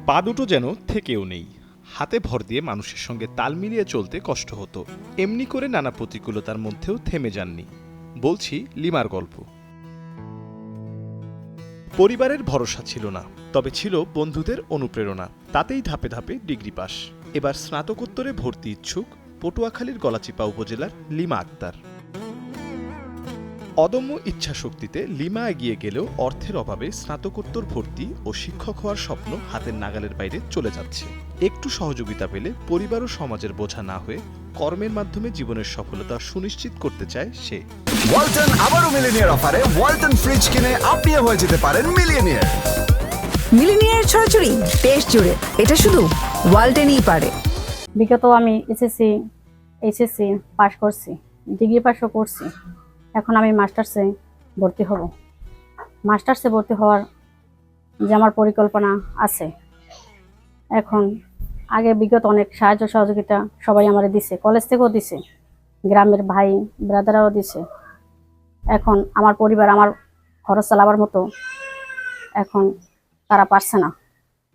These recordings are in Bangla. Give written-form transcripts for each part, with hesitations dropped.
পা দুটো যেন থেকেও নেই। হাতে ভর দিয়ে মানুষের সঙ্গে তাল মিলিয়ে চলতে কষ্ট হতো। এমনি করে নানা প্রতিকূলতার মধ্যেও থেমে যাননি। বলছি লিমার গল্প। পরিবারের ভরসা ছিল না, তবে ছিল বন্ধুদের অনুপ্রেরণা। তাতেই ধাপে ধাপে ডিগ্রি পাস। এবার স্নাতকোত্তরে ভর্তি ইচ্ছুক পটুয়াখালীর গলাচিপা উপজেলার লিমা আক্তার। অদম্য ইচ্ছাশক্তিতে লিমা এগিয়ে গেলেও অর্থের অভাবে স্নাতকোত্তর ভর্তি ও শিক্ষক হওয়ার স্বপ্ন হাতের নাগালের বাইরে চলে যাচ্ছে। একটু সহযোগিতা পেলে পরিবার ও সমাজের বোঝা না হয়ে কর্মের মাধ্যমে জীবনের সফলতা সুনিশ্চিত করতে চায় সে। ওয়ালটন আবারও মিলিনিয়ার অফারে ওয়ালটন ফ্রিজ কিনে আপনিও হয়ে যেতে পারেন মিলিয়নিয়ার। মিলিনিয়ার ছড়াছড়ি দেশ জুড়ে, এটা শুধু ওয়ালটেনই পারে। বিগত আমি এইচএসসি পাস করছি, ডিগ্রি পাসও করছি। এখন আমি মাস্টার্সে ভর্তি হব। মাস্টার্সে ভর্তি হওয়ার যে আমার পরিকল্পনা আছে, এখন আগে বিগত অনেক সাহায্য সহযোগিতা সবাই আমারে দিছে, কলেজ থেকেও দিছে, গ্রামের ভাই ব্রাদারাও দিছে। এখন আমার পরিবার আমার খরচ চালাবার মতো এখন তারা পারছে না।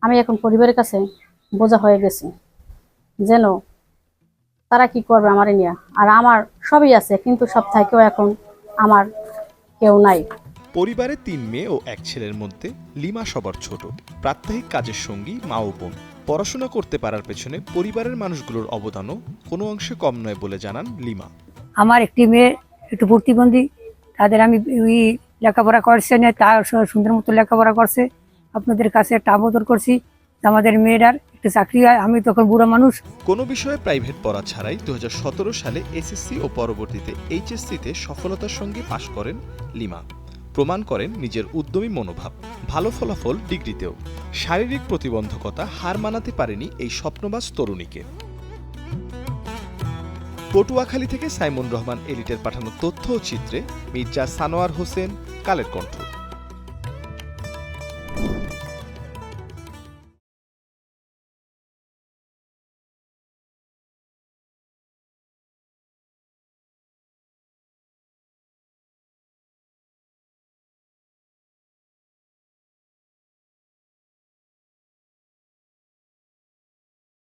আমি এখন পরিবারের কাছে বোঝা হয়ে গেছি, যেন তারা কি করবে আমারে নিয়ে। আর আমার সবই আছে, কিন্তু সব থেকেও এখন আমার কেউ নাই। পরিবারে 3 মেয়ে ও 1 ছেলের মধ্যে লিমা সবার ছোট। প্রাত্যহিক কাজের সঙ্গী মা ও বোন। পড়াশোনা করতে পারার পেছনে পরিবারের মানুষগুলোর অবদানও কোনো অংশে কম নয় বলে জানান লিমা। আমার একটি মেয়ে একটু প্রতিবন্ধী, তাদের আমি লেখাপড়া করছে না, তার সুন্দর মতো লেখাপড়া করছে। আপনাদের কাছে একটা আবেদন করছি, আমাদের মেয়েরার একটা চাকরি হয়। আমি তখন বুড়ো মানুষ। কোনো বিষয়ে প্রাইভেট পড়া ছাড়াই 2017 সালে এসএসসি ও পরবর্তীতে এইচএসসিতে সফলতার সঙ্গে পাশ করেন লিমা। প্রমাণ করেন নিজের উদ্যমী মনোভাব। ভালো ফলাফল ডিগ্রিতেও। শারীরিক প্রতিবন্ধকতা হার মানাতে পারেনি এই স্বপ্নবাজ তরুণীকে। পটুয়াখালী থেকে সাইমন রহমান এলিটের পাঠানো তথ্য ও চিত্রে মির্জা সানোয়ার হোসেন, কালের কণ্ঠ।